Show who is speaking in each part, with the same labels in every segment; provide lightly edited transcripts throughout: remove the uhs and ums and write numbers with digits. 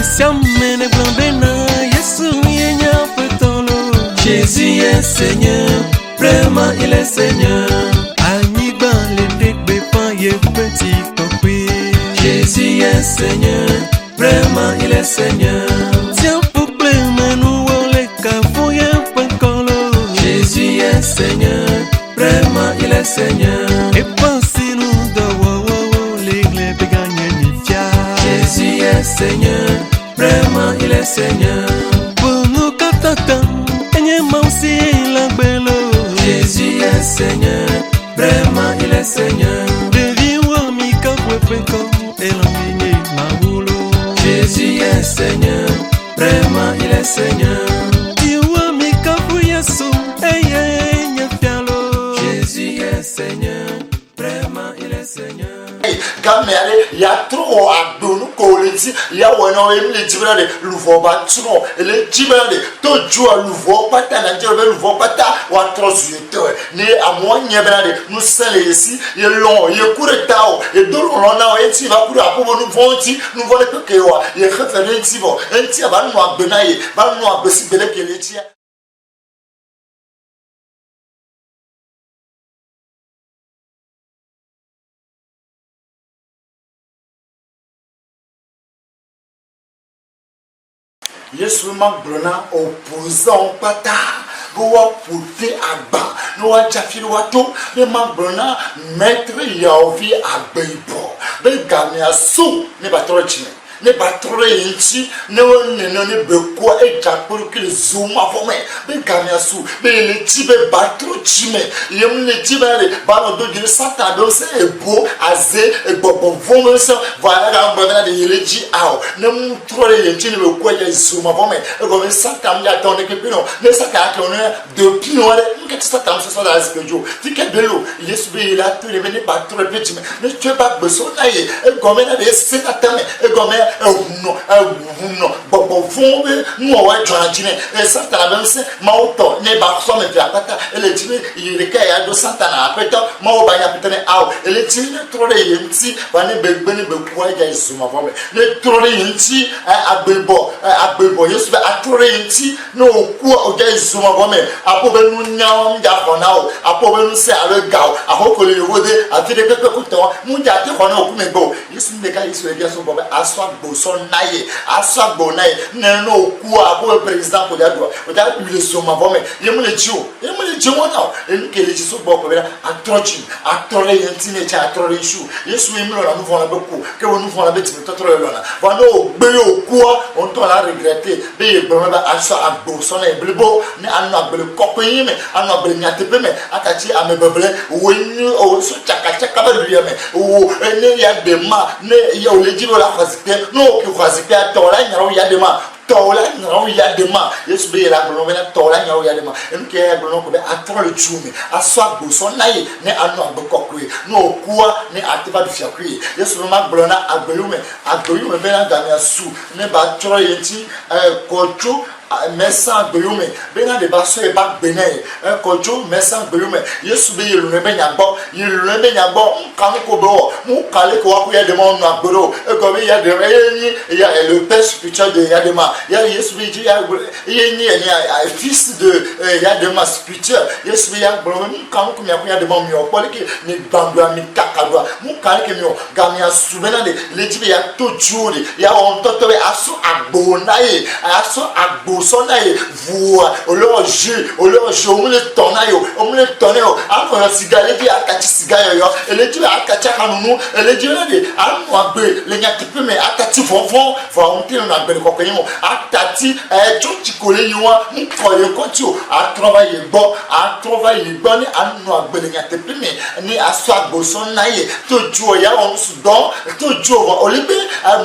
Speaker 1: siamene blambena, Yesu yenya petolo. Jésus est Seigneur, vraiment il est Seigneur. Anigba le degbe pan ye petit compris. Jésus est Seigneur, vraiment il est Seigneur. Tiens pour plein nous les cafouille pancolo. Jésus est Seigneur, vraiment il est Seigneur. Et pensez nous de l'église de gagner Nifia. Jésus est Seigneur, vraiment il est Seigneur. Pour nous cantatons, aussi la belle. Jésus est Seigneur, vraiment il est Seigneur. Jésus est Seigneur, vraiment il est Seigneur. Jésus est Seigneur, vraiment il est Seigneur.
Speaker 2: Gamere ya trop adonu koleti ya wona emle jibrade luvo ba tro ele jibrade to jua luvo pata na jere luvo pata wa trosuete ni amonye brade nu sele yesi ye lon ye kuretao e do lon na e ti va kuru apobo nu vonti nu vole pekewa ye referenti bo enti aba nu agbenaye ba nu agbesi bele keleti. Yesu magbrona opposant pata boa pouté agba no ajafiri wato ne magbrona maître yaovi agbeibo be gamia so ne batoro chine ne batoro yinchi ne wonne ne beko ejapuru kile zuma fome be gamia so be le tibe batoro chime yem ne tibare ba no do dire satan do se ebo aze egbobo vome so va ga mbona de yeleji aw ne mu trore yinchi ne beko ya zuma fome ego me satan ya tonne ke pino ne satan ke on depuis on que satan se so da aspejo fike belo yesu be la to le ne batoro petime ne tu pas besoin aye ego me na de satan ego me no bobo vombe no wa jwanjine satan ben se mauto ne ba so me fiakata ele tibe ile ka ya do satan apeta mau ba ya petene aw ele tibe trore yenti ba ne begbeni bekuwa ya izuma vombe ne trore yenti agbebo yesu be atrore yenti no ku o ja izuma vombe apo be nu nyawo ja konao apo be nu se are gawo ahokole yode afide pepe kuto mu ja te kona okumego yesu me ka yesu e so bobe aswa gbo naye asagbo naye neno ku abo president ko dadwa o da le so ma vome yemule chiwo na enkele chi so bo ko bela atore yentine cha atore shu yesu emlo la mvo na beku ke wonu fo na beti totoro lona wa no gbe oku on to la regretter be ye gbo ba asa agbo so na eblebo ni anu agbele kokko yime anu agbele nyatepe me atachi amebele wonu o so chaka ba duye me o ene ya de ma ne ya o le jiro la khasite no ki khasite atola nyaro ya de ma tola nyaro ya de ma yesu be la gbo me na tola nyaro ya de ma enke ya gbo ko be atoro le chumi aso agbo so naye ne anu agbo kokko no kuwa ne atiba du fiakwe yesu ma gbo na agbelume be na gamia su ne ba toro yenti kojo mesa gbelume be na de ba so e ba gbene kojo mesa gbelume yesu be yelu ne be nyagbo nkan ko bo mu kale ko wa ku ya de mo no agboro e go be ya de ya le père spirituel de Yadema ya yesu be ji ya ni fils de Yadema spirituel yesu be ya gbo nkan ko mi ya de mo mi o pole ki ni gbangba mi kakadwa mu kale ke mi o gamia su be na de le ji be ya to juri ya on to be aso agbo naye aso agbo so naye voix oloje on le tonayo anu sigale di akati sigale yo ele ji akati kanunu ele ji de anu agbe le nyakipe me akati fonfon fa on te na agbe kokko yin akati church ko le yin wa nko ye konti o a travailler gbo ni anu agbe le nyakipe me ni aso agbo so naye to ju ya on sudan to ju o le be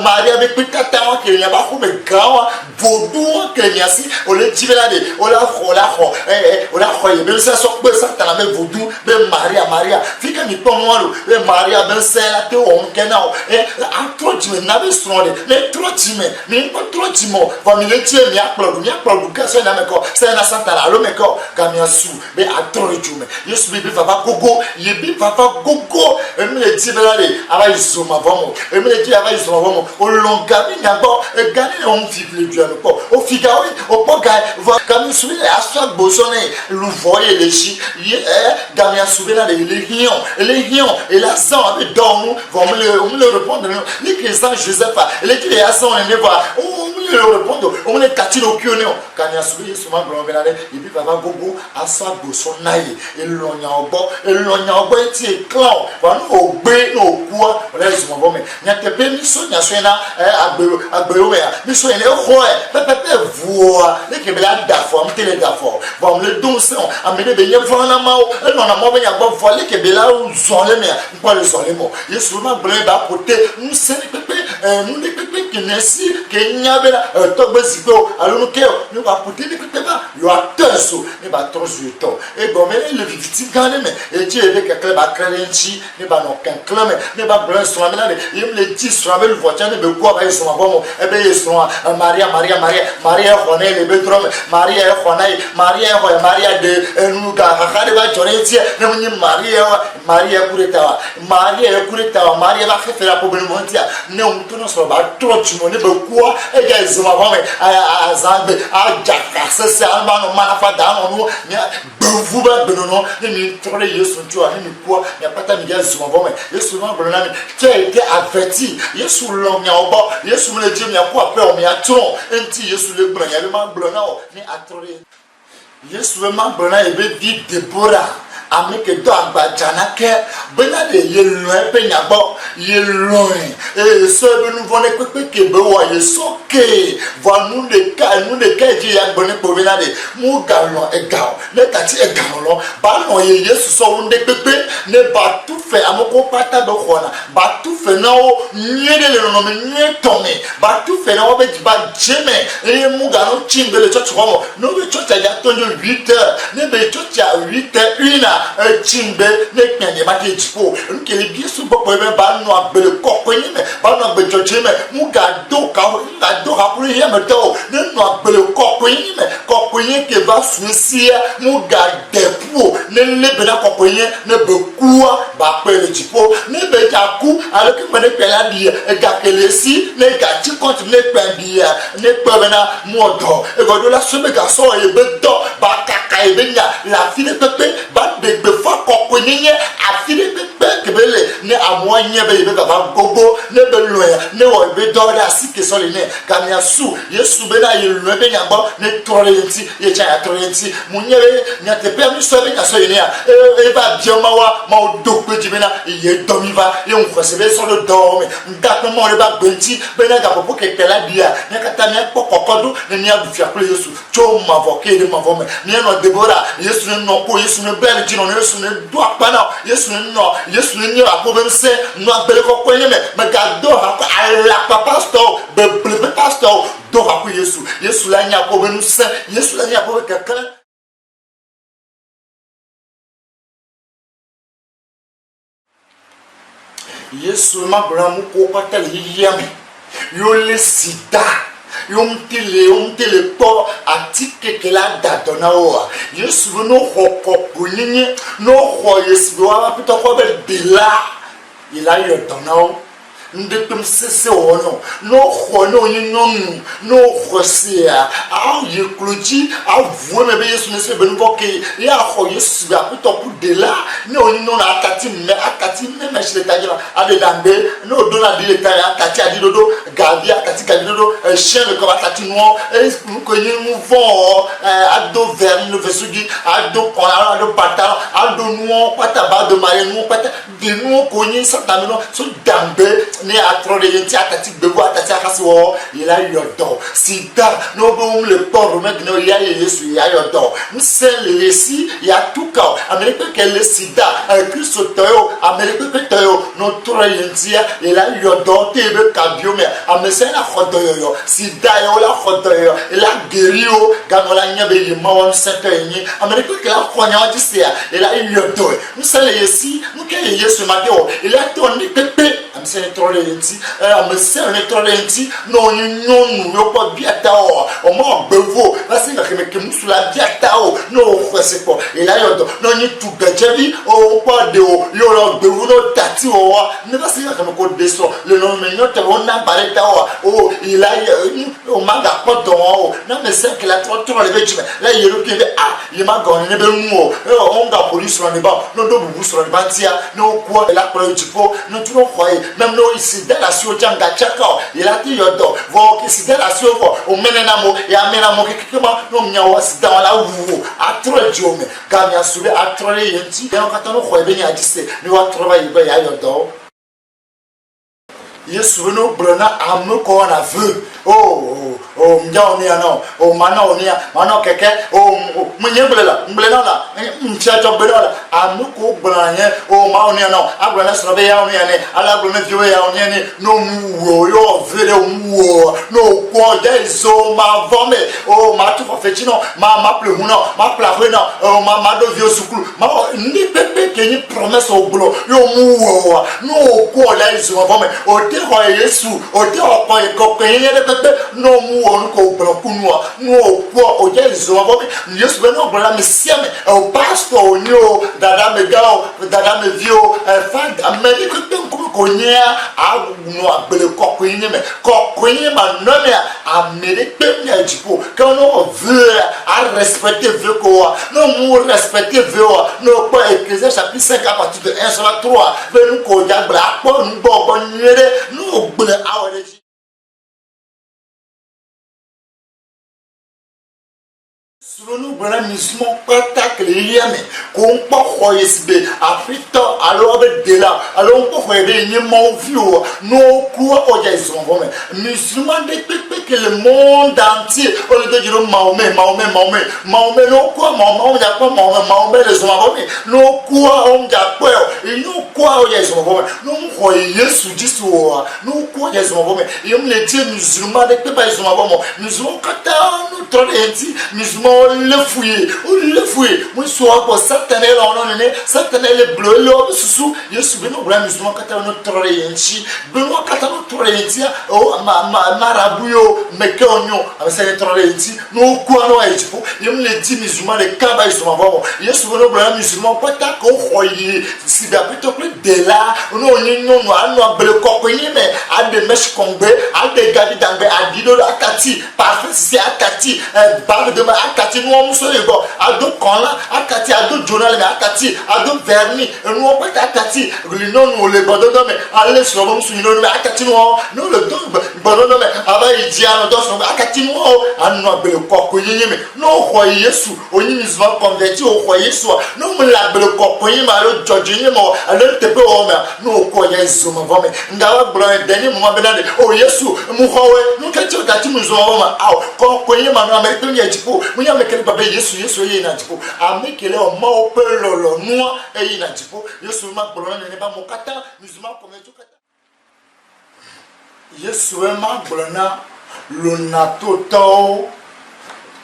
Speaker 2: maria be pitata wa ke ya ba ko me gawa bodu ke ni asi o le jibela de o la kho ye be so pe satan me voodoo be maria fika mi pomolo be maria ben sela te o mkenao atroji na be sonde le troji me mi ko troji mo famille tie mi aplodu ka so na meko se na satan alo meko kamia su be atroji me yesu be papa gogo ye be papa gogo emle ti belade ava izoma vomo emele ti ava izoma vomo o longa mi nyagbo e gani on figle du ano po o figa o po ga va kami subi aswa bosone lu voye le chi gami asubi na le hion et la sang de don vont me le répondre les chrétiens Joseph les qui les asson ne va on me le répondre on les tati au pionnier quand il a subi souvent grand belade et puis papa gogo aswa bosonaye et lonya obo ti clan va no gbe no kuo le so mo me nya tepe mi so nya so na agbero ya mi so ene ho pepe voa les qui belade da forme télé da forme va me le don son amede be nye fona ma o e no na mo be nya gbo fo les qui belade zon le me pas le zon le mo yesu ma bre ba pote nous se pepe nous de pepe qui nesi que nya be la to gbe sigo alo no ke nous va pote de pepe ba yo atenso ne ba trozu to e bon mais le victime quand même et Dieu avec quelqu'un ba cralenchi ne ba no kan clame ne ba bre so na me il me dit so avec le voiture ne be quoi ba yesu ma bon e be yesu Maria honne le bedrom Maria honne Maria de nous ga khade ba joretie ne munyi Maria kuretawa Maria ba khefera po benu montia ne umtuno so ba trochu mo ne be kwa e ga izuma ba me azambe a jaka sese alma no manafa da no ne bevu ba benono ne ni tore yesu tu ani ni kwa ne pata mi ga izuma ba me yesu ma bro na mi qui a été averti yesu lo nya obo yesu me le je mi akwa pe o mi atron enti yesu le bro nya le ma bro na o ni atore yesu ma bro na e be vi Deborah ameke do agba janake bena de yelun pe nyagbo yelun e so be nu vone pepe ke be wa yeso ke va nu de ka ji ya gboni po bena de mu galon e ga le kati e ga lo ba no ye yesu so unde pepe ne ba tu fe amoko pata do khona ba tu fe na o nyede le no me nyetome ba tu fe na o be ba jeme e mu galon chimbele church homo no be church ya tonjo 8h ne be church ya 8h chimbe ne kanye ba ke jipo nkele bi su bopo be ba no agbele kokoni me ba no agbe joje me mu ga do ha kuri ye me to ne no agbele kokoni ke ba susia mu ga depo ne lebe na kokoni ne be kuwa ba pe le jipo ne be ja ku ale ke me ne pela di e ga kelesi ne ga ti continue pe di ne pe be na mu odo e go do la so be ga so e be do ba kaka e be nya la fille pepe ba de kokwenye afire pepe kebele ne amwanye be be baba gogo ne be loya ne wo be doda sike so le ne kamia su yesu be na ye lo be nyagbo ne torrenti ye cha ya torrenti munyere nya tepe mi so be nya so ye ne e ba bioma wa ma o dokpe ji be na ye domiva ye nkwose be so do do me ndakpe mo le ba gbenti be na ga popo ke tela dia ne kata ne pokokodu ne nya bufia kule yesu cho mavoke de mavome ne no Deborah yesu no ko yesu ne bel ji no yesu ne do apana yesu ne akobe se no agbele ko kwenye me ga do ha ala pastor be pastor do ha ko yesu la nya akobe no se yesu la nya akobe kakala yesu ma bramu ko patal yiyame yo le sida yomtele po atike kela dadona o yesu no hoko kunye no ho yesu wa pito ko be bila ila yo donao ndepem sese wono no ho no nyinu no ho sia a ye kluji a vu me be yesu ne se be no ke ya ho yesu ya pito ku dela ne onino na akati me me shile tajira ade dambe no do na dile ta akati adidodo gavi akati gavidodo chien ko akati no ko yin mu vo ado ver no vesugi ado konara ado pata ado no pata ba do mare no pata de no ko yin satamino so dambe ne atro de yenti akati bebu akati akasi wo ila yodo sida no bo le poro me no ya yesu ya yodo msele lesi ya tuka amerika ke le sida kristo toyo amerika ke toyo no tro yenti ila yodo tebe kabiome amesena khodoyo sida yo la khodoyo ila gerio ganola nyabe yimawan sete yin amerika ke la khonya disia ila yodo msele lesi muke yesu mateo ila to ni pepe amesena tro trole enti me se ne trole enti no nyonu yo po biata o mo gbevo na singa ke musula biata o no kwese po ila yodo no nyi tu gajebi o po de o yo lo gbevo no tati o ne ba singa ke ko deso le no me nyote o na bareta o ila o manga poto o na me se ke la trole be chime la yero ke yema gone ne be mu o nga police ro ne ba no do bubu so ne ba tia no ko la pro jipo no tu no khoye même no ici dans la sio janga chaka il a dit yodo vo ici dans la sio o menena mo ya mena mo kikima no mnya wasi dans la wu atro jome gamia sube atro yenti ya kata no khoye be nya dise ni wa travail be ya yodo Yesu no brana amu ko na vu mja onia no mana onia mana keke mnyeblela mblena la mchacho blela amu ko branya ma onia no abrana srobe ya onia ne ala brana viwe ya onia ne no muwo yo vere muwo no ko jezo ma vome ma tu fetino ma ple huno ma pla huno ma do vio sukulu ma ni pepe ke ni promesse o blo yo muwo no ko la izo ma vome o te ho Yesu o te ho ko kenye de pepe no muwo ko blokunwa no ko o je zo ma Yesu be no bla me siame o pastor o nyo dada me gao dada me vio fand ameni ko tem ko nya a no agbele ko kenye me ko kenye ma no me ameri pe nya jipo ko no veut à respecter veut ko no mu respecter veut no ko Ecclésiaste chapitre 5 à partir de 1 sur 3 be no ko ja bla ko no bo nyere no gbele awere Sunu brana mismo pata kliyame ko npa khoyesbe afrito alo be dela alo npa khoyebe ni mon view no ku oja isongo me musulman de pepe que le monde entier on le dire Mahomet no ku Mahomet ja ko Mahomet les zongo me no ku on ja ko no ku oja isongo me no khoye Yesu diso no ku oja isongo me yom le dire musulman de pepe isongo mo musulman kata no trolenti musulman le fouiller moi soit pour satané là on est satané le bleu le sous Yesu be no bra musulman kata no troyenchi be no kata no troyenchi o marabu yo mekonyo avec les troyenchi no quoi no ejipo yem le dit musulman le kaba ils sont avant Yesu be no bra musulman kata ko khoyi si da plutôt que de là no ni no no bele ko ni mais a de mesh kongbe a de gadi dangbe a dido akati parfait c'est akati bague de akati no muso ego ado konla akati ado journal me akati ado verni no pata akati no no le bododo me alle so bom su no me akati no le do bododo me aba idia no do so akati no anu abele kokko yin me no ho Yesu oni misma converti o ho Yesu no me la abele kokko yin ma lo jojo yin mo ale tepe o me no ko Yesu mo vome ndawa bro deni mo benade o Yesu mu howe no kati o dati mu zo ma aw kokko yin ma no amerika ni ejipo mu nya me kele baba Yesu ye na tipo amekele o ma o pe lolo noa e na tipo Yesu ma gboro ne ba mo kata musulman ko me kata Yesu ma gboro na lo na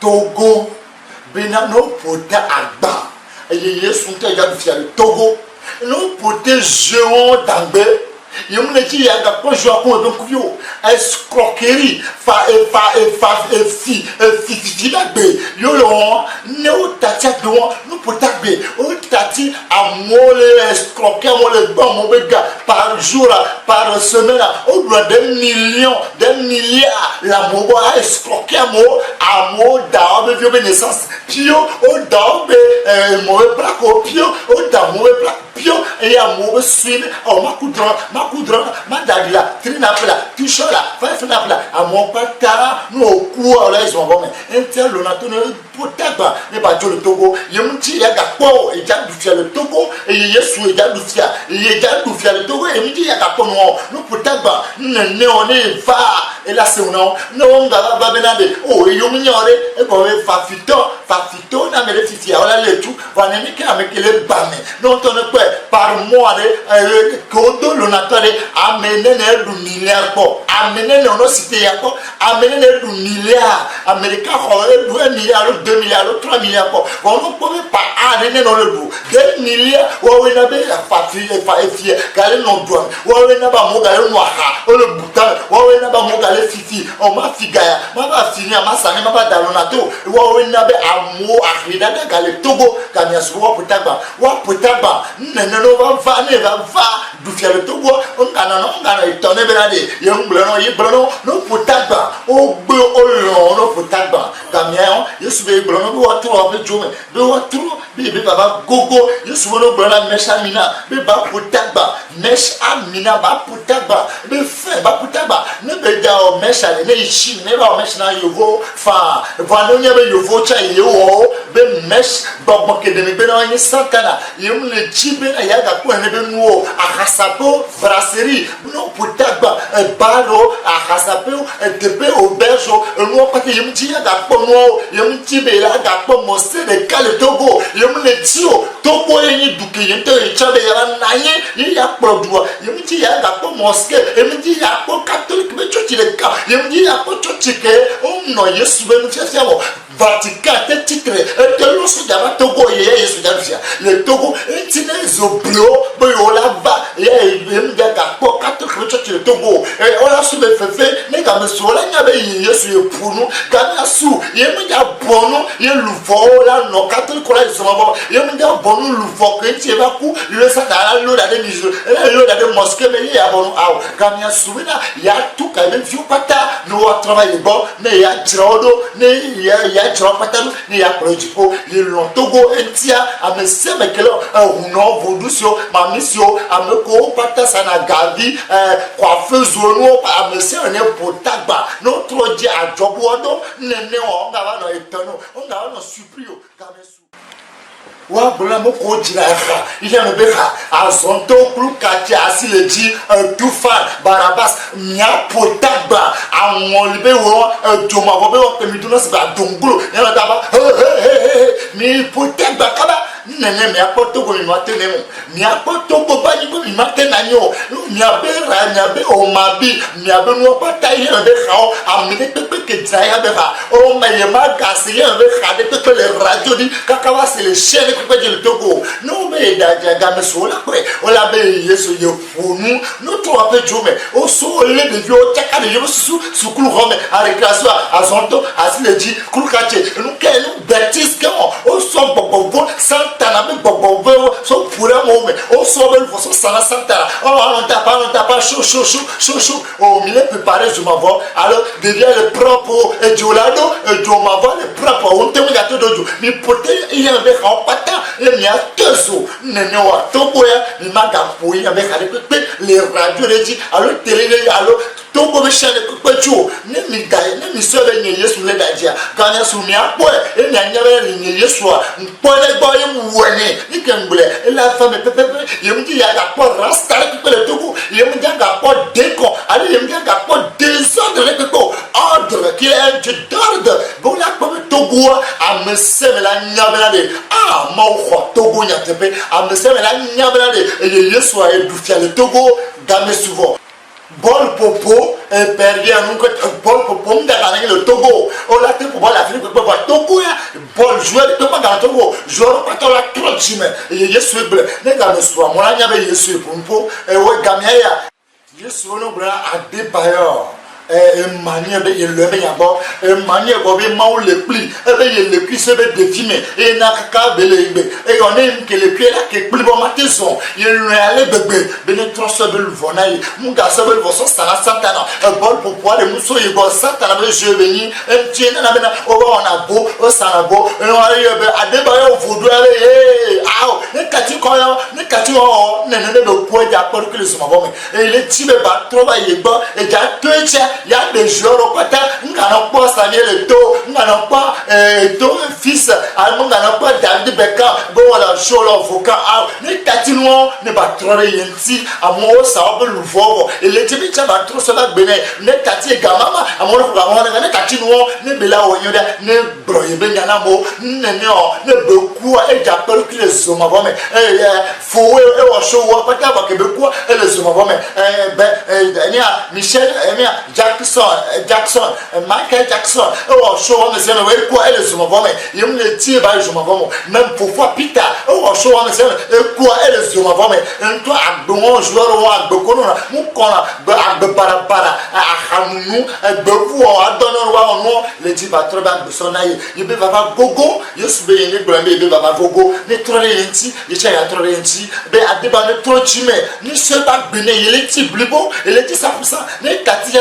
Speaker 2: Togo bina no pota agba e Yesu te ja fi ale Togo no pote jeon dangbe yom ne ti ya ga ko jo ko be ku yo escroquerie fi bagbe yo lo ne o tati do no potagbe o tati amole escroquer mo le bon mo be ga par jour par semaine o doit des milliards la mo bo escroquer mo amo da o be vieux naissance pio o da be mo be plako pio o da mo be plako pio et amo be suine o makudra madagla trinapla tuchola fafnapla amo pata no ku ala ils vont mais inter le nato ne potaba ne ba jo le Togo yemti ya ga po e ja du fia le Togo e Yesu e ja du fia le Togo e mti ya ga po no potaba ne on e va et là c'est no nga ba benade o e yomi nyore e ko e fafito na me fifia ola le tu va ne ke amekele bame non ton pe par mois de kodo le nato de amener ne du milliard ko amener no cité ya ko amener ne du milliard américain ko du 1 milliard 2 milliard 3 milliard ko on ne peut pas amener no le du 2 milliards wa we na be ya fati e fa efie gale no do wa we na ba mo gale no ha o le buta wa we na ba mo gale fifi o ma figaya ma ba fini ma sane ma ba dalona to wa we na be amo akhida da gale togo kamia so wa putaba nene no va ne va du fiel togo on kana itone benade yem blono yi blono no putaba o gbe o lo no putaba kamia yesu be blono bi wa tro be jome be wa tro bi baba gogo yesu no blono mesha mina be ba putaba mesha mina ba putaba be fe ba putaba ne be da o mesha ne ishi ne ba o mesha na yovo fa va no nya be yovo cha yo be mesh ba ke de be na ni satana yem le chibe na ya ga ko ne be nuo akasapo brasserie no putaba baro akasapo tepe auberge no pa ke yem ti ya ga ko no yem ti be la ga ko mo se de kale togo yem le tio togo yin duke yin te chabe ya na yin ya produit yem ti ya ga ko mosque yem ti ya ko catholique be church le ka yem ti ya ko church ke o no yesu be no fia mo Vatican te titre et que l'on se dama Togo et se dama le Togo intine zoblo be ola va et me ga ko 4 church le Togo et on a su be fefe ne ga me so la nya be yesu e punu ga na su ye me ga bonu ye lufo la no 4 ko la so mo ye me ga bonu lufo ke ti ba ku le sa da lo da de miso lo da de mosquée me ya bonu aw ga na su na ya tu ka be fiu pata no wa travail bon ne ya drodo ne ya Patano ni ya projiko ni lontogo entia amese mekelo uno vodusio mamisio ameko pata sana gavi coiffeuse no amese ne potagba no troje ajobodo nene o ngaba no etono o ngaba no suprio kamesu wa bula moko jiraha ile mbeha azonto klukati asileji tufa barabas nya potagba awon libe wo joma bobe o kemiduna se ba dongolo ne daba mi potagba kaba nene mi apoto go mi matene mo mi apoto go ba ni go mi matena nyo mi abera mi abe o mabi mi abe no pata ye be khao amine pepe ke tsaya be ba o ma ye ma gasi ye be khade pepe le radio di kakawa c'est le chien pepe de Togo no be da ga me so la kwe o la be yeso ye funu no to ape jome o so le de yo taka de yo su kulu home a reclasso a zonto asileji kulu kache no ke no betis ke o so bobo santana be bobo so pura mo me o so be so sana santana on tapa chou o mi le préparer je m'envoie alors devient le propre et diolado et je m'envoie le propre on te me gâteau dojo mi pote il avait en pata mi a teso nene wa tobo ya mi maga poyi avec les radios dit alors télé alors tobo be chaîne pecho ne mi gaye ne mi so be nye yesu le dajia kana su mi apo e mi anya be nye yesu a mpo le gbo ye wone ni kembule e la femme pepe ye mi ya ga po rasta le le togo ye mi ga po décon ali ye mi ga po désordre le pepo ordre qui est de d'ordre bon la po togo a me se la nyabela de ah ma o togo nya tepe a me se la nyabela de ye yesu a du fia le togo game souvent Bol popo et perdu à nous que bol popo m'dagane le Togo. On l'a fait pour voir l'Afrique pour voir Togo ya. Bol joueur de Togo dans Togo. Joueur pas la trop chimé. Et Yesu bleu. Les gars me soient. Moi là y avait Yesu pour m'po. Et ouais gamia ya. Yesu no bra a dépailleur. Manie be ye lebe yabo manie go be ma o le pli be ye le pli se be défimé et na kaka be le igbe et on aime que le pli la ke pli bo matin ye le ale bebe be ne trosse be le vonai mu ga se be le voso sana satana bol pour pouvoir le muso ye go satana be je veni tiena na bena o ba ona bo o sana bo no ale be adeba yo vodu ale aw ne kati ko yo ne kati o ne be po ja por que le so ma bo me et le tibe ba trova ye ba et ja toecha il y a des joueurs au côté, nous n'avons pas Samuel Eto'o, nous n'avons pas Eto'o fils, nous n'avons pas David Beckham, bon voilà, show leur vocal, les tatouons ne va trop rien si, à mon ça va le voir, et les Tibétains va trop se faire béné, ne tati gamama, à mon frère, ne tatouons, ne bela ou yoda, ne broye benyanamo, ne beaucoup, et j'appelle que les hommes avant, mais faut et show, pas qu'à Québécois, et les hommes avant, mais Michel, Jackson, Michael Jackson, oh, show on the scene, et quoi, et les hommes avant, mais il me le tire par les hommes avant, même pour voir Peter, oh, show on the scene, et quoi, et les hommes avant, mais toi, à bon joueur, à beaucoup, mon corps, à Barabara, à Hanou, à Bekou, à Donovan, les dix battre de son aïe, il peut avoir Gogo, il se paye les blâmes, il peut avoir Gogo, les Troyenti, les Troyenti, mais à débat de Trochime, ni se pas béné, il est type blibo, il est ça pour ça, les Tati,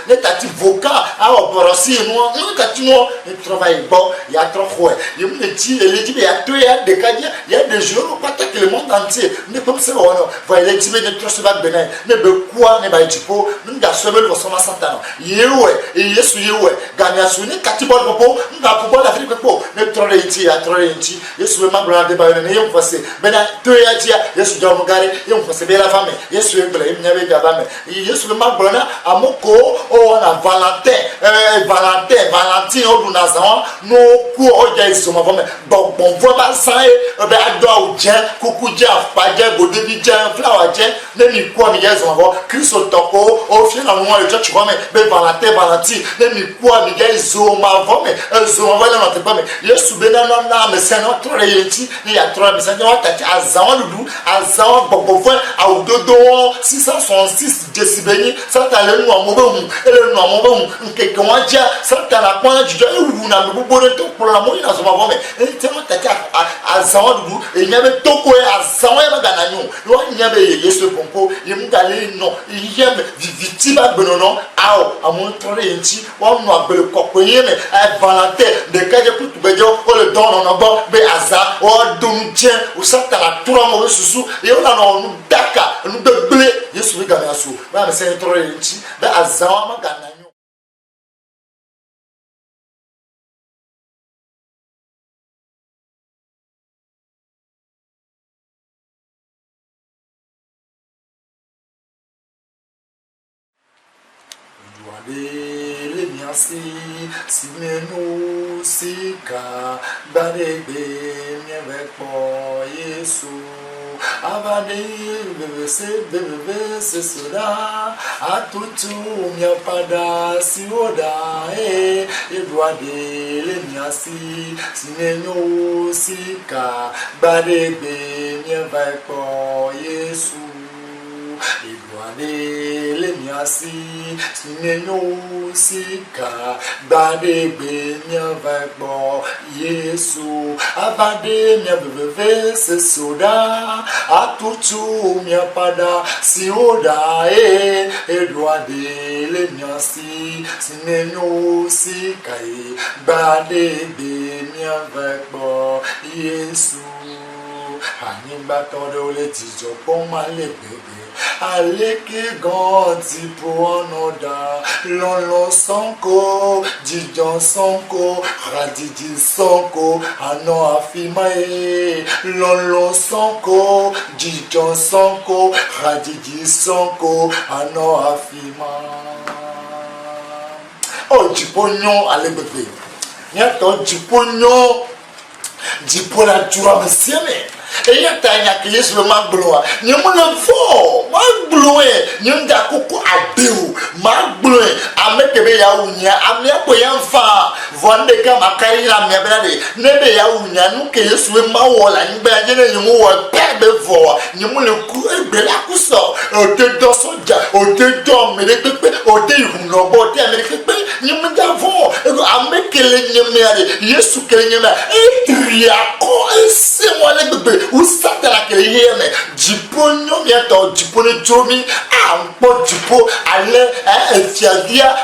Speaker 2: les Tati Voka, à Oporossi, noir, non, Tatino, il travaille bon, il y a trop froid, il me dit, il dit, il y a tout, il y a des cas, il y a des jours, pas que le monde entier, mais comme c'est bon, voilà, les Tibets ne trouvent pas béné, ne be quoi, ne ba jipo, nous gars se mettre au sommet santana, yewe, et yesu yewe, gagna suni, katibol popo, nous gars pour la Afrique popo, ne trollenti, à trollenti, yesu le membre de ba ne yom passé, bena to ya dia, yesu jamu gare, yom passé be la femme, yesu embla, il n'y avait pas femme, yesu le membre na amoko, oh on a Valentin, on a ça, no ku o ja iso ma femme, bon voit pas ça, be ado ou jen, kuku jen, faje, bodebi jen, flower jen, ne mi quoi mi yesu ma femme, Christo toko, au final moi le church comme be Valentin, ne mi quoi mi yesu ma femme, zo ma femme na te pas mais yesu bena na me c'est notre réalité, il y a trois mais ça doit être azan ludu, azan bobo a ododo 666 decibeli, ça ta le no mo be et le no mo be nke kwa dia, ça ta la point du ou na me bobo to pour la mo ina zo ma femme, et c'est moi ta azan ludu et il y avait toko azan ya magana nyo, lo il y avait yesu pompo, il me galé non, il y a vitiba benono, ao a mon réalité, on no abel kokoye mais Valentin de kaje kutu bejo o le don on ba be aza o dunje o sata la tura mo susu e o na no daka no de ble yesu ga na so ba me se toro nchi be aza ma ga na nyo le miasi sinenu sika barebe mievekpo yesu avane bebe se soda atutu miapada sioda edwade le miasi sinenu sika barebe mievekpo yesu Edwane le miasi sinenyo sika bade be nya vagbo Yesu abade nya bebe se soda atutu mia pada sioda Edwane le miasi sinenyo sika bade be nya vagbo Yesu Hanimba todo le tijo poma le bebe Aleke ganti pour onoda Lolo sonko Dijon sonko Radidi sonko Ano afimae Lolo sonko Dijon sonko Radidi sonko Ano afima Oh jiponyo ale bebe Nyato jiponyo Jipola jura mesieme et ya tanya que Yesu le magloa ni mo le fo magloe ni nda koko adeu magloe ameke be ya unya amia ko ya fa vonde ka makari la me brade ne be ya unya nu ke Yesu le mawola ni be je ne mu wo pe be vo ni mo le ku egbe la ku so o te do soja o te do me le pepe o te hu no bo te me le pepe ni mo da vo ameke le nyeme ale Yesu ke le nyeme e tria ko se mo le bebe usata la kele yeme jiponyo miato jipone jomi ampo jipo ale fiadia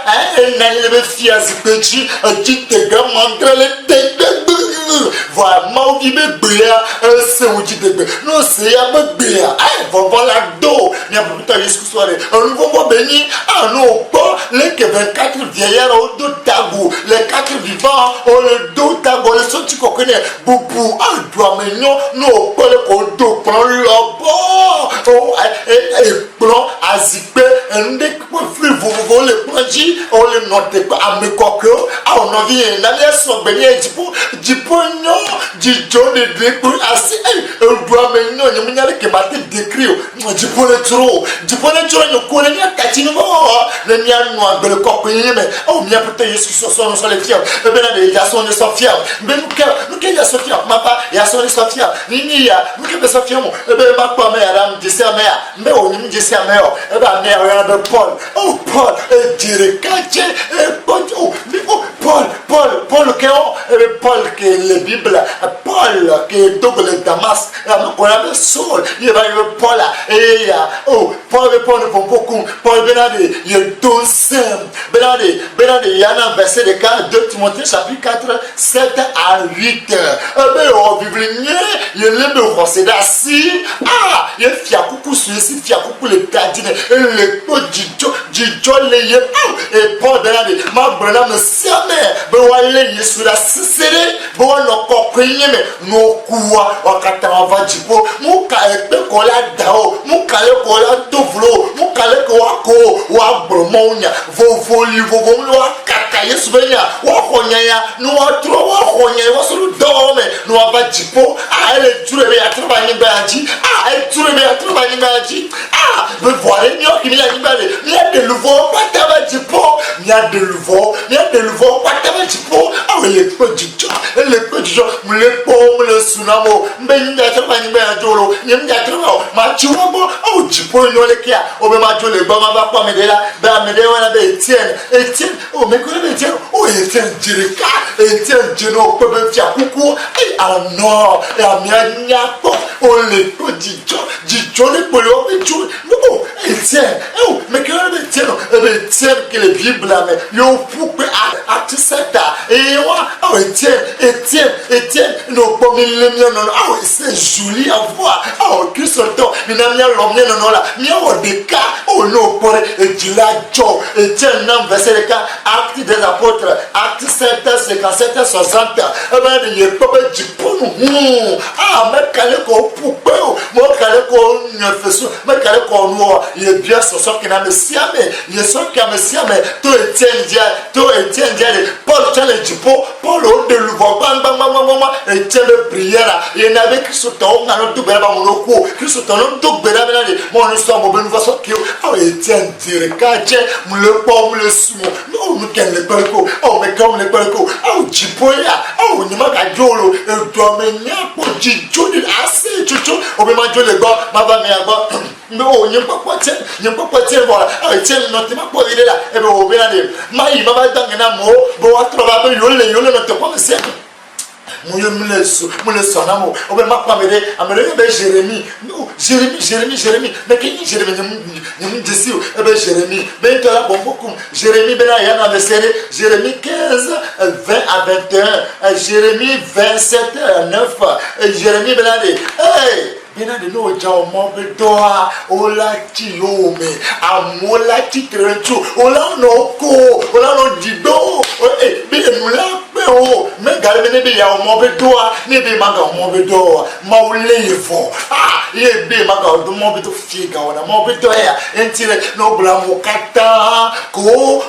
Speaker 2: na lebe fiazi peji jite gamantrele te Voilà, ma vie me béa, c'est où tu te béa. Non, c'est à me béa. Ah, va la dos. Il y a pas de discussion. On nous va bénir. Ah non, pas les 24 vieillards au dos tabou. Les 4 vivants ont le dos tabou. Les sont tu connais. Boubou, ah, doit mignon. Non, pas le dos. Prends le bord. Oh, et plan à zipper. Et nous découvre flux. Vous les prendre. On les note pas à me coquer. Ah, on en vient. La vie sont bénies. Du pognon. Du jaune de découvre. Assez. On doit mignon. Il y a que ma tête décrit. Du pognon trop. Du pognon trop. Nous connaissons Catino. Le mien noir. Le corps payé. Mais oh, bien peut-être. Je suis sur les fiers. Eh bien, il y a son de Sophia. Mais nous, qu'il y a Sophia. Ma part, il y a son de Sophia. Nini, nous, qu'il y a Sophia. Eh bien, ma part, madame, je sais, mais on dit c'est mère. Eh bien, mère, regarde Paul. Oh, Paul, dire Catché. Paul, qui est Paul, qui est la Bible. Paul, qui est double Damas. On a le sol. Il va y avoir Paul. Et Paul répond beaucoup. Paul Benadé, il est douce. Benadé, il y a un verset de 2 Timothée, chapitre 4, 7 à 8. Eh bien, on vit bien. Il est le français d'assis. Ah, il est fier coucou sur ici, fier coucou les tadines. Et le pot du jolly. Et Paul Benadé, ma brana me serme. Ben, on va aller sur la cicérée. Ben, on a compris, mais nous, quoi, on va dire, mon calé, qu'on a dao, mon calé, qu'on a douvlo, mon calé, qu'on a ko, ou a bromonia, vos livres, vos lois, cacaille, souvenirs, ou a rognaya, nous a trop, ou a rognaya, ou a sur le dorme, nous a pas dit, ah, elle est tout le bien à travailler, ah, elle est tout le bien à travailler, ah, mais voilà, il y a de nouveau, pas de dit, il y a de nouveau, pas de dit, ah, les petits gens, les pauvres, les tsunamis, mais il y a travaillé, il y a travaillé, ma tu vois, oh, tu peux nous les kia, oh, mais ma tu les bas, ma pas me là, ben, me on avait Étienne, oh, mais comment Étienne, oh, Étienne, Dirika, Étienne, Dino, peut faire coucou, et ah non, et à mia, oh, les petits gens, les polos, mais tu, non, Étienne, oh, mais comment Étienne, Étienne, que les Bibles, mais, yo, pour que, à tout ça, et moi, oh, Étienne, non, pas mille non, oh, c'est joli à voir, oh, Christ, mais n'a rien l'homme, non, là, mais oh, des cas, oh, non, pour et tu l'as, Joe, Étienne, non, verset les cas, acte des apôtres, acte 7, 57, 60, eh ben, il n'y a pas de pour nous, ah, mais calé qu'on poupée, moi, calé qu'on ne fait ça, mais calé qu'on nous, il est bien ce soir qui n'a pas siamé, il est sûr qu'il a siamé, tout Étienne, Paul, tient le dipot, Paul, de l'ouvre, et tient le prière, il y avait qui se tourne dans le double, qui se tourne dans le double, mon histoire, mon bonne façon, qui Étienne, dire, caché, le pomme, le sou, non, nous, qu'elle le perco, oh, mais comme le perco, oh, djipoya, oh, ni ma gajolo, et toi, mais n'y a pas de assez, chuchu, oh, mais ma jole, ma va, mais à bas, non, il n'y a pas quoi tiens, voilà, ah, tiens, non, tu m'as pas dit là, et bien, au bénin, ma, il m'a dans un mot, bon, à travailler, yole, ne te pas me sert. Mon son amour, on va m'appeler Jérémie, mais qui est Jérémie, nous disons, eh bien Jérémie, ben tu as bon beaucoup, Jérémie, ben il y a Jérémie 15, 20 à 21, Jérémie 27, 9, Jérémie, ben hey! Bena de no jao mo be doa ola ti ome amola ti trencho ola no ko ola no dido be nula pe o me gale be ne be ya mo be doa ne be maga mo be doa ma ulefo ye be maga do mo be to figa ona mo be doa entire no bla mo kata ko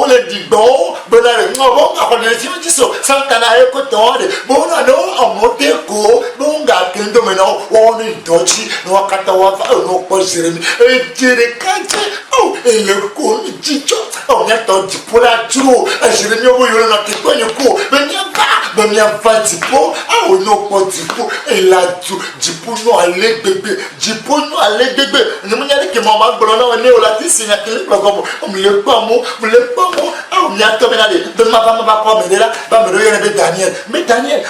Speaker 2: le dido bena le no bo ka ko le ti so santana e ko to de bo na no amote ko bo nga kendo me no on est dodgy, no akatawa, no Jérémie, et Jérémie, oh, et le coup, Dijo, on a entendu pour la trou, Jérémie, on a été quoi, le coup, mais il n'y a pas de pot, ah, on n'a pas de pot, et là, du pot, non, allez, bébé, du pot, non, allez, bébé, ne me dites que maman, on est au latin, c'est un peu comme on me le pas mot, ah, on y a tombé là, de ma femme va pas me là, va me regarder Daniel, mais Daniel,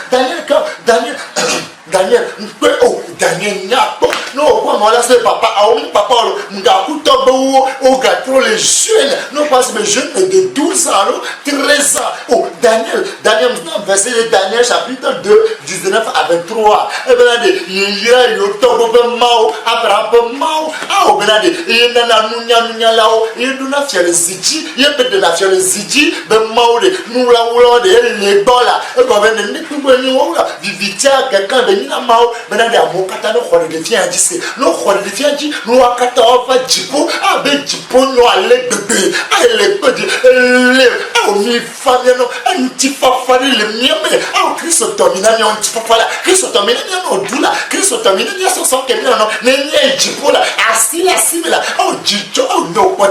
Speaker 2: Daniel, Daniel n'a pas. Non, moi là c'est papa, papa, on gâteau les jeunes. Non, parce que les jeunes de 12 ans, 13 ans. Daniel, verset de Daniel, chapitre 2, 19 à 23. Et bien, il y a eu un mao, après un mao. Il y a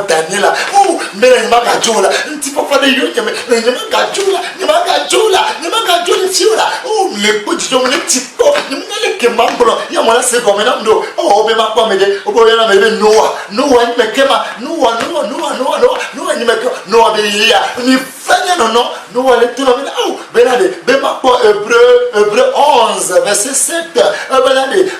Speaker 2: Daniela, mais il m'a gâté là, un petit peu de yo, il m'a gâté là, les petits gens, les petits corps, il m'a gâté, il y a mon c'est comme un homme, ben ma pomme, Noah, il me kema, Noah, il me kema, Noah, il Noah, les tout le monde, ben ma pomme, Hébreu 11, verset 7,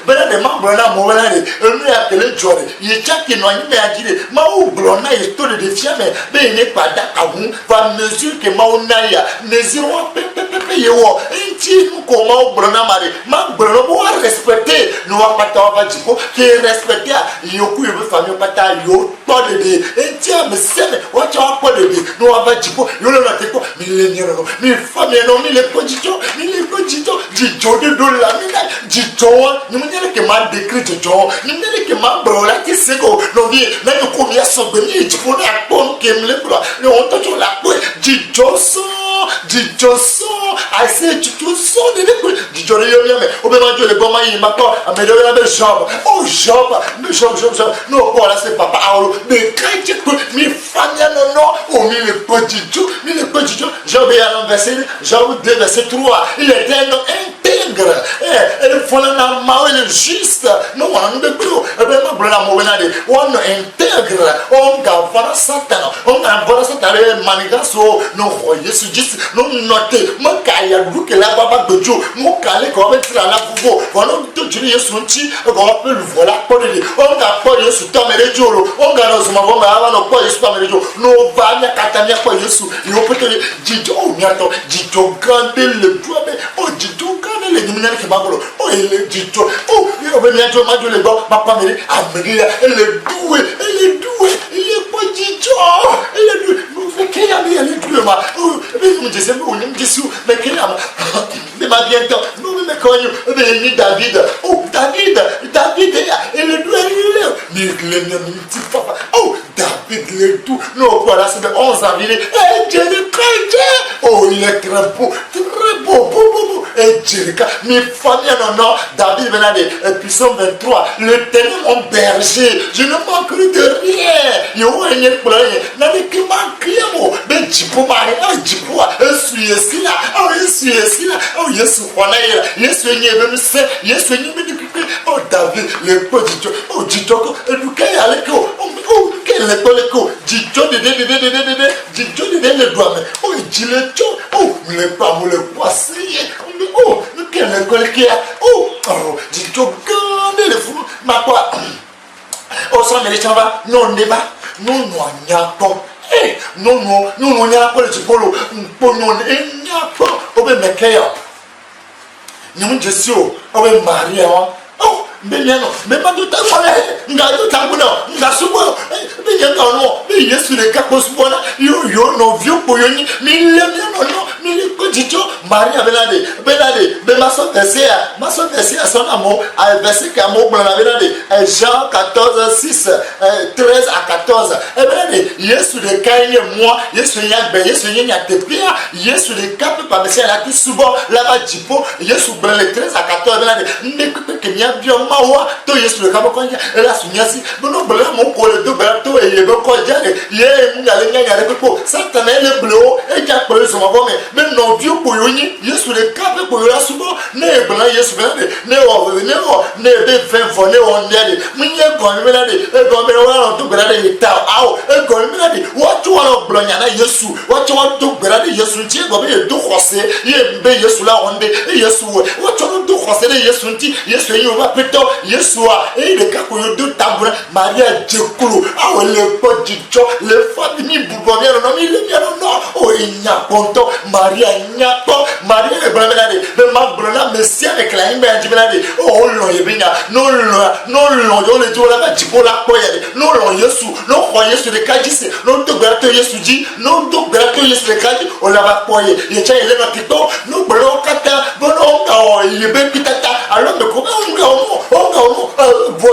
Speaker 2: benade, ma brana, mon benade, il a appelé Jordan, il est qui n'a pas dit, ma ou brana, il est tout le défi, mais il n'est pas d'accord, va mesure que ma ou naïa, mesure, Yo, inti comment brana mari, ma brana doit respecter, nous va pas t'avoir dit qui respecter, yo ku yo famille pas ta yo pas de bé, inti me sème, ou tu as pas de bé, nous va dit yo le noté quoi, millénaire non, mi famille non, mi les positions, dit jo de la mina, dit jo, nous me dire que mal décrit jo, nous me dire que ma brana qui c'est ko, non vie, là yo combien sont venus, tu connais à bon qui me le bras, le on te la dit jo so, I say tu so de di jore yo me o be ma jole bo ma yi ma ko amedo ya be job no ko la c'est papa aolo de kache ko mi famia no o mi le petit Job ya verset Job 2 verset 3 il est intègre elle faut la ma elle juste no on de bro e be ma bro la mo na de on intègre on ga fara satan maniga so no ko Yesu juste no noter mo kaya que la baba de Dieu, mon calé comme un tira la pouvo, voilà tout Dieu son ti, on peut le voilà pour lui. On a pas Yesu ta mere jolo, on a nos mamans avant no pas Yesu ta mere jolo. No va na katania pas Yesu. Yo peut te dire oh miato, dit grande le doigt mais oh dit grande le dimina que babolo. Oh il dit oh il va miato ma le ba papa mere amri elle est douée, il est pas dit il est doué. Quel ami elle est douée ma. Oh mais me disais mais quel ami mais ma bien temps, nous me connaissons, mais David, et le doigt, mais le petit papa, David, le tout, non, voilà, c'est de 11 ans, il est, Dieu le chrétien, il est très beau, et Dieu, mes familles, non, David, Psaume 23, le Thénèbre, mon berger, je ne manquerai de rien, il y a rien pour rien, n'avez que manqué, mais Djipo, suis là, Yesu wana ila Yesu yenye bemse Yesu yenye bidikike David le petit Djidjo eduke aleko quel est ko Djidjo de le doigt mais Djile le pas le poisser quel est qui a Djidjo gande le fou ma quoi ça me les chamba non débat non nyako non nyako le chipolo non nyako obe mekeya nous Jésus on va marier mais non mais pas tout à fait ngado tabuno ngasubo mais non mais Yesu le kapos bona yo no vieux boyoni mais le non mais le petit Maria benade ma soeur verset à son amour à verset qu'amour benade Jean 14 6 13 à 14 benade Yesu le kaine moi Yesu nya tepia Yesu le cap pas mais c'est là qui souvent là-bas Djipo Yesu benade 13 à 14 benade que nya bien mawa to Yesu le cap ko nya la sunyasi bono bela mon ko le do bela to e be ko jale ye mu ngale nya ko Satan le blo e ja ko so ma bo me no view boyoni yesu le kape boyora subo ne ebla yesu bele ne be fen for ne on there munye gon me na de e gon me wa to gbera de ta awo e gon me na de what you want blonya na yesu what you want to gbera de yesu ti go be do khose ye be yesu la onde yesu what you want to khose de yesu ti yesu yi o ba peto yesu a e le ka ko yo do tabura maria jekulu awo le po jijo le famille bubo mi no mi le mi no o inya ponto maria nya po maria le bra de le ma brona mesia e klein be jibela de o lo ye binya no lo yo le jo la ba jibo la po ye no lo yesu no ko yesu de kajise no to gbera to yesu ji no to gbera to yesu de kaji o la ba po ye cha ile no tito no bro kata bono ka o ye be pitata alo me ko o vo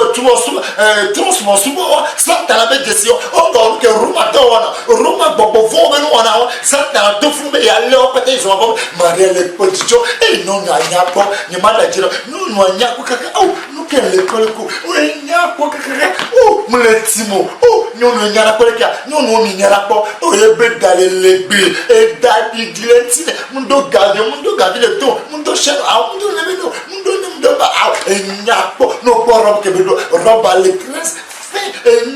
Speaker 2: transmo subo santa la bejesio o ke ruma to ruma bobo vo me no na santa to fu me ya le o pete so bo maria le poticho e no na nya ko ni manda jiro no nya ko kaka o no ke le ko o nya ko kaka o mletimo o no nya na ko ka no mi nya na ko o e be dale legbe e dadi dilenti mundo gade le to mundo shero a mundo le be no mundo ba e nya ko no ko rob ke be do roba le prince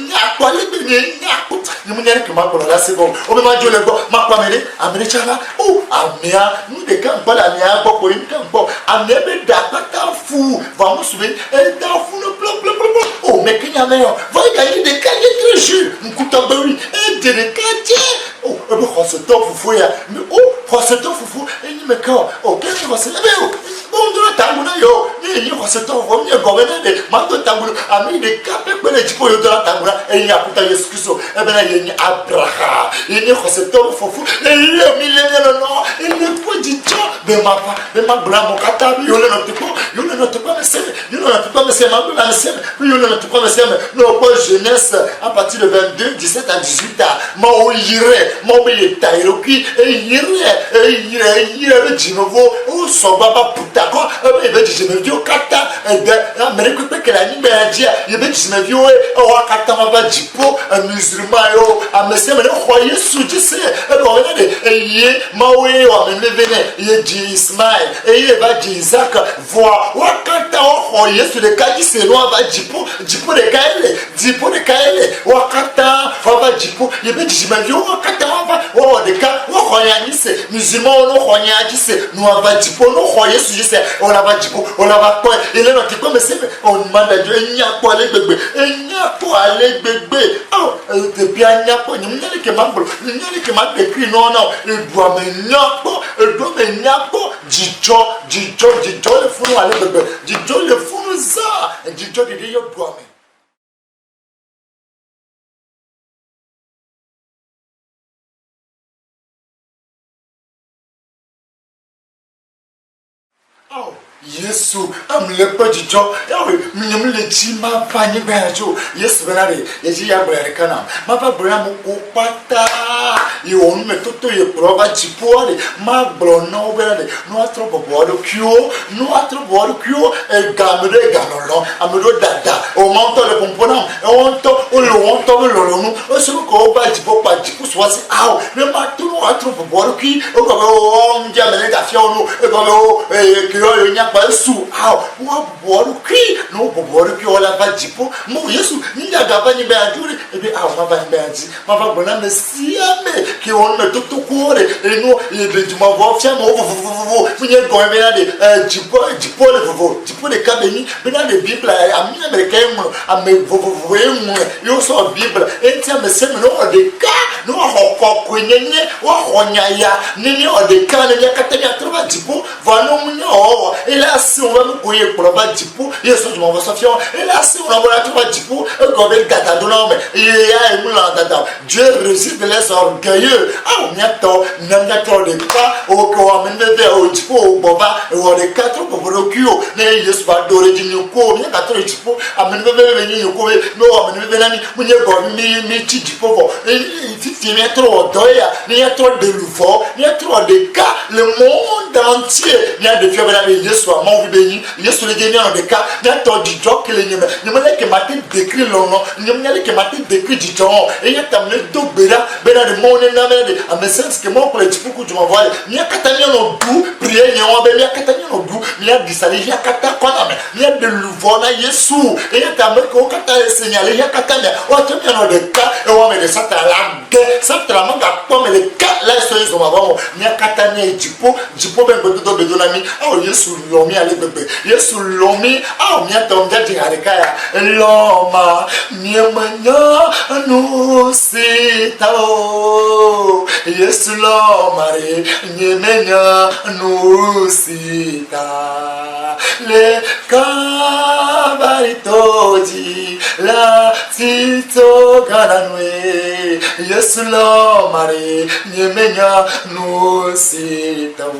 Speaker 2: nyakwa lebele nyakwa ni munyere ke makolo la sebo o be ma jole go makwa mele amere chala o amia nu de kan bala amia go ko yin kan bo amia be da pata fu vamos subir e da fu no bla bla bla o me kenya meyo vai ga ni de kaje treju nkuta bari e de kaje o e be khose to fufu ya o khose to fufu e ni me ka o ke ni khose e be o bon do tanguna yo ni khose to o mi go be de ma to tanguna ami de kape pele tipo yo do tanguna e ni akuta Yesu Kristo e be na ye ni Abraham ye ni khose to fufu e le mi le no e le po di cho be ma bra mo kata yo le no tipo me se yo le no tipo me se ma bra me se yo le no tipo me se no po jeunesse à partir de 22 17 à 18 ans ma o yire mo be le tairoki e yire be jinovo o so baba puta ko e be jinovo kata e de America pe que la ni be dia ye be jinovo o kata ma ba jipo musulman yo a mese me ko Yesu jise e ko ne de ye ma we o me ne vene ye ji Ismail e ye ba ji Isaac voa o kata o Yesu de kaji se no ba jipo de kaele o kata o ba jipo ye be jinovo o kata o de ka o ko ya ni se musulman no ko nya jise no ba jipo no ko Yesu jise o la ba jipo o la ba ko ile no ti ko me se on manda jo nya ko ale gbegbe te bia nya ko ni nyale ke mambro ni nyale ke ma dekri no edu me nya ko jijo le funu ale gbegbe jijo le funu za jijo de yo du ame. Yesu amle pajijo yawe minyamle chima panyi bajo Yesu benare yeji ya bra kana mapa bra mu ko pata yo me toto ye prova chipoale ma bro no benare no atro bobo kyo e gamre ganolon amdo dada o monto le pompona o lo no o se ko ba chipo pa chipo swasi aw me ma tu no atro bobo ki o ko o mjamele da fionu e ko e kyo yo nya su aw wa boru ki no boru ki ola ba jipo mo Yesu ni ya gaba ni ba adure e be aw ma ba ni ba ji ma ba bona me siame ki on me to kore e no e be juma vo fia mo vo munye go me na de jipo le ka be ni be na de bible ami american mo ame vo mu yo so bible e ti ame se me no de ka no ho ko nyenye wa honya ya ni o de ka ni ya katanya troba jipo va no munye o ela si on va nous couiller pour la jipo Yesu je m'envoie Sofion et là si on envoie la troba jipo e go be gata do no me e ya e mu la dada Dieu résiste les orgueilleux on miato de pas o ko amene de o jipo o boba o de quatre pour kio ne Yesu ba do re jinyo ko mi ka to jipo amene be ni ko no amene be nani munye go mi chi jipo vo e ti metro do il y a trop de louvois, il y a trop de cas, le monde entier, il y a des fièvres, il y a des soins, mon béni, il y a sur les gagnants de cas, il y a trop de job que les gens, il y a que ma tête décrit le nom, il y a que ma tête décrit du temps, et il y a tamé tout béda, béda de mon énamé, à mes sens que moi pour les types que tu m'envoies, il y a Catania no doux, prier, il y a Catania no doux, il y a des salés, il y a Catacona, il y a de louvois, il y a sous, et il y a tamé qu'au Cata signalé, il y a Catania, oh, tu as des cas, et on met des sata la guerre, ça te la manque à pomme, les cas, là, ils sont avant, il y a Catania et Jipo, ben, de Bedonami, oh, il y a sous l'homme, il y a sous l'homme, oh, il y a ton gars, il y a des cas, l'homme, Niemanya no sitao Yesu lo mare Niemanya no sita Le kabaritoji La tito gananwe Yesu lo mare Niemanya no sitao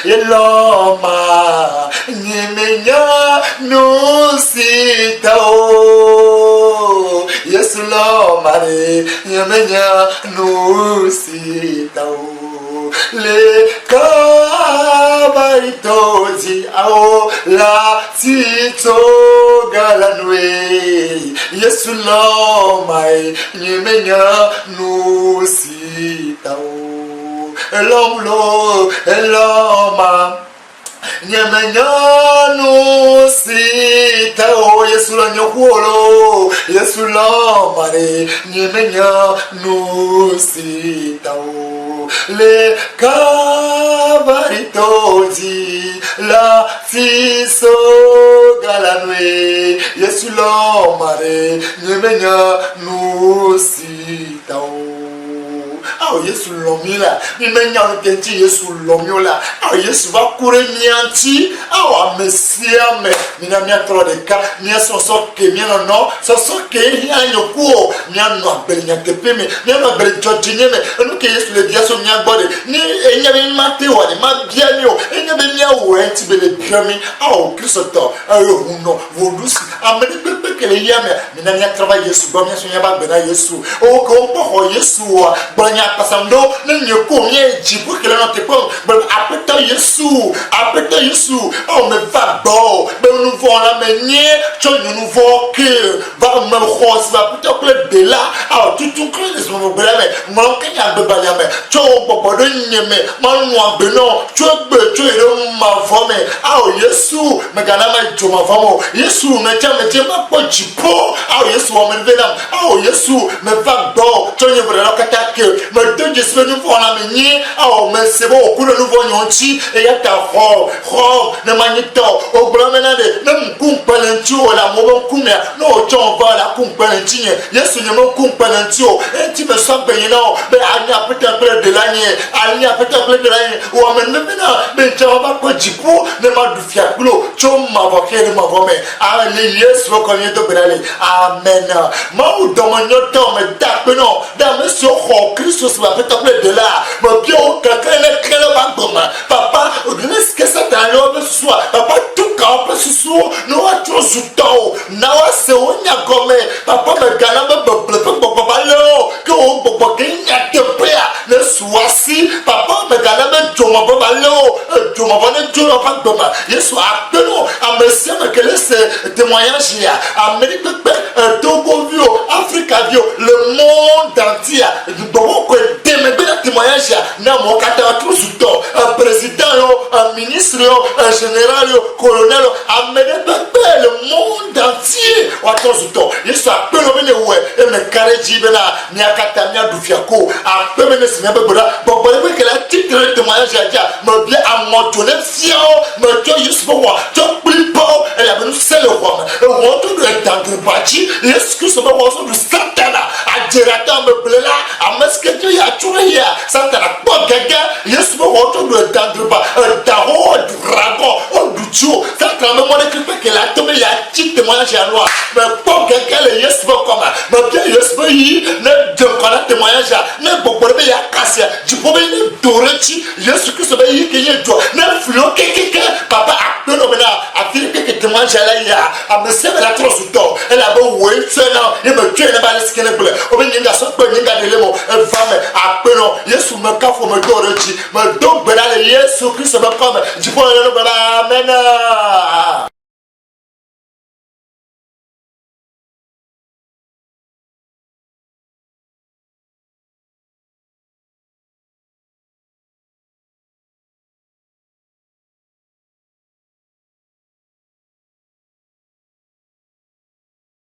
Speaker 2: Eloma Niemenya no sitao Yesu lo mare Niemenya no sitao Le kabaritoji ao La tito galanwe Yesu lo mare Niemenya no sitao Elomlo, eloma Nyamenyano sita o Yesu la nyokolo Yesu la mare Nyamenyano sita o Le kabaritoji La tiso galanwe Yesu la mare Nyamenyano sita o Oh, Yesu l'omila, il m'a dit que Yesu l'omila. Oh, Yesu va courir mianti. Oh, Messia, mais il n'a pas trop de cas. Il y a son sort que il y a non, son sort que il y a un coup. Il y a un bel n'yatepe, mais il y a un bel jodine, mais nous que Yesu le dit à son nyabode. Ni il y a une matéo, il m'a bien eu. Il y a bien où un petit peu de pyramide. Oh, Christ, oh non, vous douce. Amenez peu que les yams, mais il n'y a travail Yesu, bon, il y a son nyabade bena Yesu. Oh, comment Yesu, bon. Pasando nenye komye jibu kele no te pom but apeta Yesu oh me va bo be nouveau la menye cho nouveau que va me khos va peut-être que de là ah tout que les mo breme mo kenya be banyame cho bobo do nyeme mo nwa be no cho be cho ero ma fome ah Yesu me gana ma jo ma famo Yesu me ma po jipo ah Yesu o me velam ah Yesu me va bo cho nye brela kata ke me deux j'espère nous voir la menée oh mais c'est bon au coup de nouveau nyonti et y a ta robe ne manito au blanc menade même kumpalentio la mon kumia no John va la kumpalentine yesu ne mon kumpalentio et tu me sens bien non mais il y a peut-être plein de l'année il y a peut-être plein de l'année ou amène mais tu vas pas jipo ne ma du fiakulo chom ma voquer de ma vomme allez yesu va connaître de brale amen ma ou dans mon temps mais tape non dans monsieur Christ va peut-être de là mais bien quelqu'un est très bon papa est-ce que ça t'a l'air ce soir papa tout cas ce soir nous a trop sous temps nous c'est on y a comme papa me gana me papa là que on papa qu'il y a de père le soir si papa me gana me toma papa là toma pas demain Yesu appelons à monsieur me que laisse témoignage là Amérique Togo vio Afrique vio le monde entier bon que mais bien témoignage na mo kata tout sous temps un président un ministre un général colonel amené le monde entier wa tout sous temps Yesu appelle bene ouais et me kareji bena ni akata ni adufiako appelle bene se be boda bon que la titre témoignage ja me bien à mon donner fier me to Yesu wa to plipo et a benu c'est le roi tout doit être dans le bâti Yesu que ce roi de Satan a dirata me blela a masque tu ya ya Santana pas gaga Yesu mo woto do dandruba daho dragon on ducho Santana me mo que la tombe ya chite mo ya noa mais pas gaga le Yesu mo comme mais bien Yesu yi ne de kana témoignage ne bobo be ya kasia du bobe ne dorechi Yesu que ce be yi que ye do ne flo keke papa akpeno mena afiri que témoignage la ya a me se la trop sous temps elle a beau oui c'est non il me tue ne ba le skene bule o be ninga so pe ninga de lemo femme akpeno yesu me kafo me do re dzi me do gbe ɖa le yesu kristu be kɔ me dziƒo le